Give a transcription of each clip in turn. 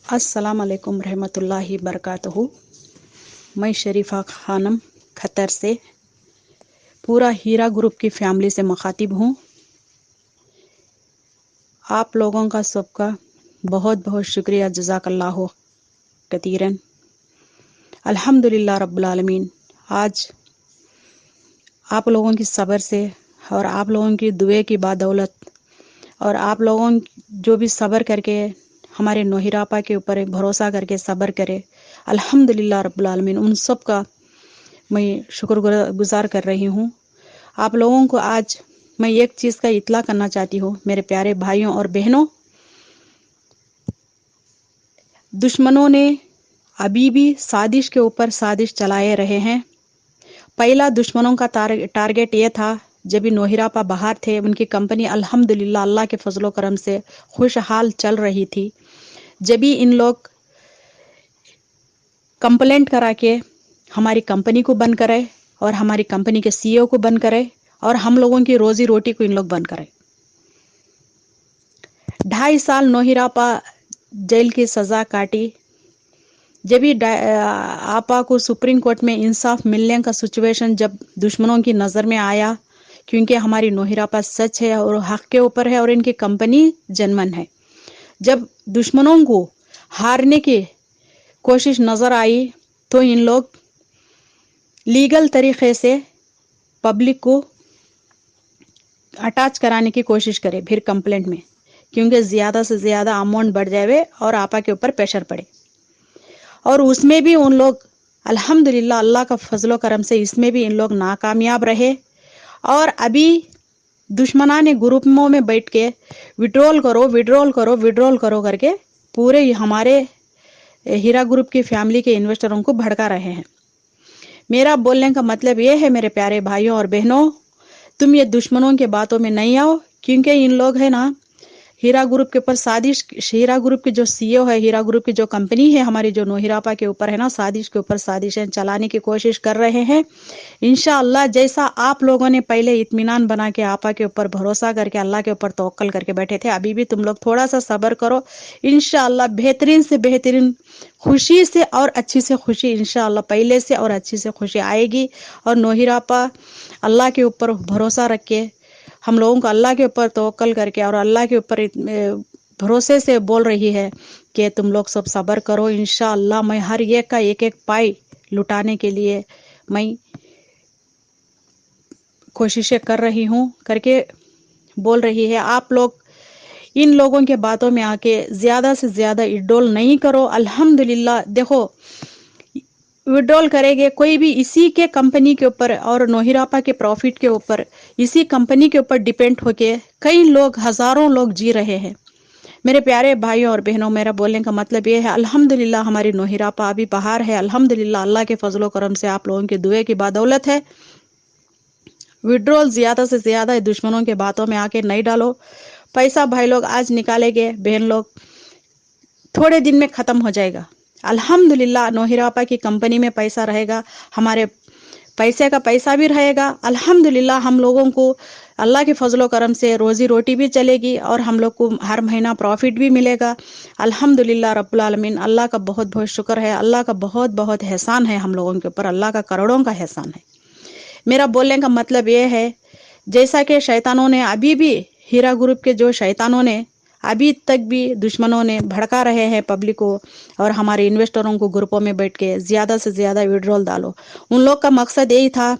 अस्सलाम वालेकुम रहमतुल्लाहि बरकातहू। मैं शरीफा खानम खतर से पूरा हीरा ग्रुप की फैमिली से मुखातिब हूँ। आप लोगों का सबका बहुत बहुत शुक्रिया, जज़ाकल्लाहु कतीरन। अल्हम्दुलिल्लाह रब्बुल आलमीन। आज आप लोगों की सब्र से और आप लोगों की दुए की बदौलत और आप लोगों जो भी सब्र करके हमारे नोहिरापा के ऊपर भरोसा करके सब्र करे, अल्हम्दुलिल्लाह रब्बुल आलमीन, उन सब का मैं शुक्रगुजार कर रही हूँ। आप लोगों को आज मैं एक चीज़ का इतला करना चाहती हूँ, मेरे प्यारे भाइयों और बहनों। दुश्मनों ने अभी भी साजिश के ऊपर साजिश चलाए रहे हैं। पहला दुश्मनों का टारगेट ये था, जब भी नोहिरापा बाहर थे, उनकी कंपनी अल्हम्दुलिल्लाह अल्लाह के फजलो करम से खुशहाल चल रही थी। जब भी इन लोग कंप्लेंट करा के हमारी कंपनी को बंद करे और हमारी कंपनी के सीईओ को बंद करे और हम लोगों की रोजी रोटी को इन लोग बंद करे। 2.5 साल नोहिरापा जेल की सजा काटी। जब भी आपा को सुप्रीम कोर्ट में इंसाफ मिलने का सिचुएशन जब दुश्मनों की नज़र में आया, क्योंकि हमारी नोहिरापा सच है और हक के ऊपर है और इनकी कंपनी जनमन है। जब दुश्मनों को हारने की कोशिश नज़र आई तो इन लोग लीगल तरीक़े से पब्लिक को अटैच कराने की कोशिश करे फिर कंप्लेंट में, क्योंकि ज़्यादा से ज़्यादा अमाउंट बढ़ जाए और आपा के ऊपर प्रेशर पड़े। और उसमें भी उन लोग अल्हम्दुलिल्लाह अल्लाह का फजलो करम से इसमें भी इन लोग नाकामयाब रहे। और अभी दुश्मनाने ग्रुपों में बैठ के विड्रॉल करो विड्रॉल करो विड्रॉल करो करके पूरे हमारे हीरा ग्रुप की फैमिली के इन्वेस्टरों को भड़का रहे हैं। मेरा बोलने का मतलब ये है मेरे प्यारे भाइयों और बहनों, तुम ये दुश्मनों के बातों में नहीं आओ, क्योंकि इन लोग है ना हीरा ग्रुप के ऊपर साजिश, हीरा ग्रुप की जो सीईओ है, हीरा ग्रुप की जो कंपनी है हमारी जो नोहिरापा के ऊपर है ना, साजिश के ऊपर साजिशें चलाने की कोशिश कर रहे हैं। इंशाअल्लाह जैसा आप लोगों ने पहले इत्मीनान बना के आपा के ऊपर भरोसा करके अल्लाह के ऊपर तवक्कल करके बैठे थे, अभी भी तुम लोग थोड़ा सा सब्र करो। इंशाअल्लाह बेहतरीन से बेहतरीन खुशी से और अच्छी से खुशी इंशाअल्लाह पहले से और अच्छी से खुशी आएगी। और नोहिरापा अल्लाह के ऊपर भरोसा रख के, हम लोगों को अल्लाह के ऊपर तवक्कल करके और अल्लाह के ऊपर भरोसे से बोल रही है कि तुम लोग सब सब्र करो। इंशाअल्लाह मैं हर एक का एक एक पाई लुटाने के लिए मैं कोशिशें कर रही हूँ करके बोल रही है। आप लोग इन लोगों के बातों में आके ज़्यादा से ज़्यादा विड्रॉल नहीं करो। अल्हम्दुलिल्लाह देखो, विड्रॉल करेंगे कोई भी इसी के कंपनी के ऊपर और नोहिरापा के प्रॉफिट के ऊपर, इसी कंपनी के ऊपर डिपेंड होके कई लोग, हज़ारों लोग जी रहे हैं। मेरे प्यारे भाइयों और बहनों, मेरा बोलने का मतलब ये है, अल्हम्दुलिल्लाह हमारी नोहिरापा अभी बाहर है। अल्हम्दुलिल्लाह अल्लाह के फजलो करम से आप लोगों की दुए की बदौलत है। विड्रॉल ज़्यादा से ज़्यादा दुश्मनों के बातों में आके नहीं डालो। पैसा भाई लोग आज निकालेंगे, बहन लोग थोड़े दिन में ख़त्म हो जाएगा। अल्हम्दुलिल्लाह नोहिरापा की कंपनी में पैसा रहेगा, हमारे पैसे का पैसा भी रहेगा। अल्हम्दुलिल्लाह हम लोगों को अल्लाह के फजलो करम से रोज़ी रोटी भी चलेगी और हम लोग को हर महीना प्रॉफिट भी मिलेगा। अल्हम्दुलिल्लाह रब्बुल आलमीन, अल्लाह का बहुत बहुत शुक्र है, अल्लाह का बहुत बहुत एहसान है हम लोगों के ऊपर, अल्लाह का करोड़ों का एहसान है। मेरा बोलने का मतलब ये है, जैसा कि शैतानों ने अभी भी, हीरा ग्रुप के जो शैतानों ने अभी तक भी दुश्मनों ने भड़का रहे हैं पब्लिक को और हमारे इन्वेस्टरों को ग्रुपों में बैठ के ज़्यादा से ज़्यादा विड्रॉल डालो। उन लोग का मकसद यही था,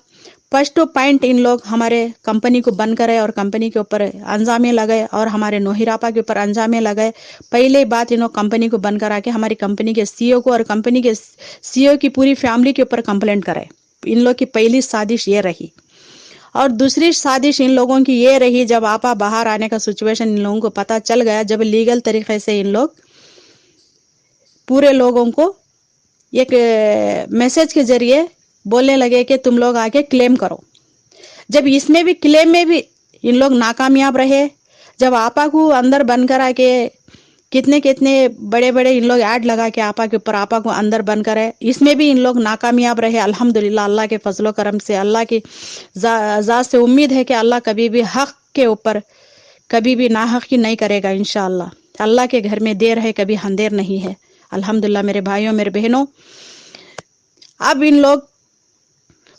फर्स्ट पॉइंट इन लोग हमारे कंपनी को बंद करे और कंपनी के ऊपर अंजामे लगाए और हमारे नोहिरापा के ऊपर अंजामे लगाए। पहले बात इन लोग कंपनी को बंद करा के हमारी कंपनी के सीईओ को और कंपनी के सीईओ की पूरी फैमिली के ऊपर कंप्लेंट कराए। इन लोग की पहली साजिश ये रही। और दूसरी साजिश इन लोगों की ये रही, जब आपा बाहर आने का सिचुएशन इन लोगों को पता चल गया, जब लीगल तरीके से इन लोग पूरे लोगों को एक मैसेज के जरिए बोलने लगे कि तुम लोग आके क्लेम करो। जब इसमें भी क्लेम में भी इन लोग नाकामयाब रहे। जब आपा को अंदर बंद करा के कितने कितने बड़े बड़े इन लोग ऐड लगा के आपा के ऊपर आपा को अंदर बंद करे, इसमें भी इन लोग नाकामयाब रहे। अल्हम्दुलिल्लाह अल्लाह के फजलो करम से, अल्लाह की ज़ात से उम्मीद है कि अल्लाह कभी भी हक के ऊपर कभी भी नाहक की नहीं करेगा। इंशाअल्लाह अल्लाह के घर में देर है कभी अंधेर नहीं है। الحمدللہ میرے بھائیوں میرے بہنوں. اب ان لوگ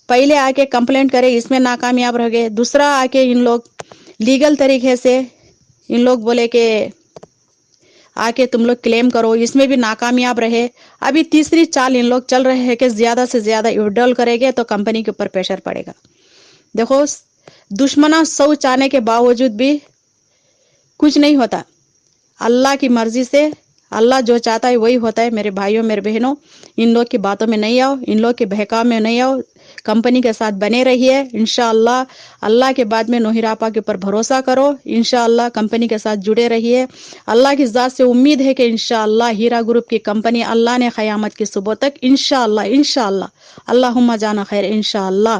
پہلے آ کے کمپلینٹ کرے اس میں ناکامیاب رہ گئے, دوسرا آ کے ان لوگ لیگل طریقے سے ان لوگ بولے کہ آ کے تم لوگ کلیم کرو, اس میں بھی ناکامیاب رہے. ابھی تیسری چال ان لوگ چل رہے ہیں کہ زیادہ سے زیادہ ودرول کرے گے تو کمپنی کے اوپر پریشر پڑے گا. دیکھو دشمنوں 100 چاہنے کے باوجود بھی کچھ نہیں ہوتا, اللہ کی مرضی سے اللہ جو چاہتا ہے وہی ہوتا ہے. میرے بھائیوں میرے بہنوں, ان لوگ کی باتوں میں نہیں آؤ, ان لوگ کے بہکاؤ میں نہیں آؤ, کمپنی کے ساتھ بنے رہیے. انشاءاللہ اللہ کے بعد میں نوحیر آپا کے اوپر بھروسہ کرو, انشاءاللہ کمپنی کے ساتھ جڑے رہیے. اللہ کی ذات سے امید ہے کہ انشاءاللہ ہیرا گروپ کی کمپنی اللہ نے قیامت کی صبح تک انشاءاللہ اللہم جانا خیر انشاءاللہ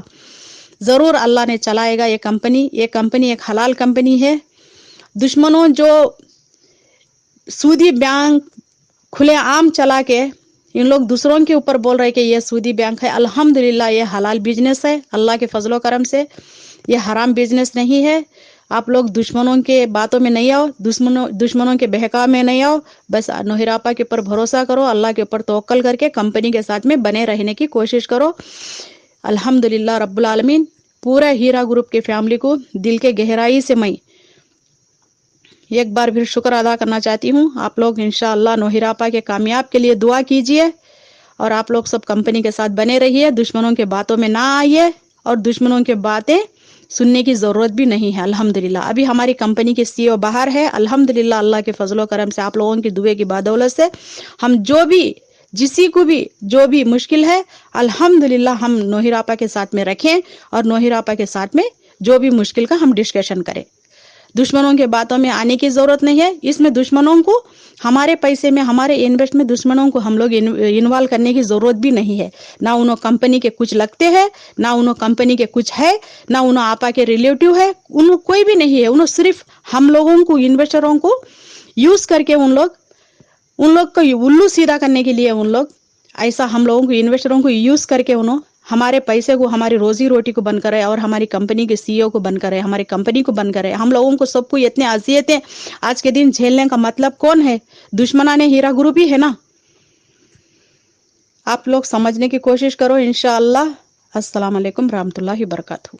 ضرور اللہ نے چلائے گا. یہ کمپنی ایک حلال کمپنی ہے. دشمنوں جو سودی بینک کھلے عام چلا کے ان لوگ دوسروں کے اوپر بول رہے کہ یہ سودی بینک ہے, الحمدللہ یہ حلال بزنس ہے. اللہ کے فضل و کرم سے یہ حرام بزنس نہیں ہے. آپ لوگ دشمنوں کے باتوں میں نہیں آؤ, دشمنوں کے بہکاؤ میں نہیں آؤ, بس نوحیر آپا کے اوپر بھروسہ کرو, اللہ کے اوپر توکل کر کے کمپنی کے ساتھ میں بنے رہنے کی کوشش کرو. الحمدللہ رب العالمین پورا ہیرا گروپ کے فیملی کو دل کے گہرائی سے میں ایک بار پھر شکر ادا کرنا چاہتی ہوں. آپ لوگ انشاءاللہ نوحیر آپا کے کامیاب کے لیے دعا کیجئے, اور آپ لوگ سب کمپنی کے ساتھ بنے رہیے, دشمنوں کے باتوں میں نہ آئیے, اور دشمنوں کے باتیں سننے کی ضرورت بھی نہیں ہے. الحمدللہ ابھی ہماری کمپنی کے CEO باہر ہے. الحمدللہ اللہ کے فضل و کرم سے آپ لوگوں کی دعائیں کی بدولت سے ہم جسی کو بھی جو بھی مشکل ہے الحمدللہ ہم نوحیر آپا کے ساتھ میں رکھیں, اور نوحیر آپا کے ساتھ میں جو بھی مشکل کا ہم ڈسکشن کریں. دشمنوں کے باتوں میں آنے کی ضرورت نہیں ہے. اس میں دشمنوں کو ہمارے پیسے میں ہمارے انویسٹ میں دشمنوں کو ہم لوگ انوالو کرنے کی ضرورت بھی نہیں ہے. نہ انہوں کمپنی کے کچھ لگتے ہیں, نہ انہوں کمپنی کے کچھ ہے, نہ انہوں آپا کے ریلیٹیو ہے, انہوں کوئی بھی نہیں ہے. انہوں صرف ہم لوگوں کو انویسٹروں کو یوز کر کے ان لوگ کو الو سیدھا کرنے کے لیے ان لوگ ایسا ہم لوگوں کو انویسٹروں کو یوز کر کے انہوں ہمارے پیسے کو ہماری روزی روٹی کو بند کرے, اور ہماری کمپنی کے CEO کو بند کرے, ہماری کمپنی کو بند کرے. ہم لوگوں کو سب کو اتنے اذیتیں آج کے دن جھیلنے کا مطلب کون ہے؟ دشمنان ہیرا گروپ ہی ہے نا. آپ لوگ سمجھنے کی کوشش کرو انشاءاللہ. السلام علیکم رحمۃ اللہ وبرکاتہ.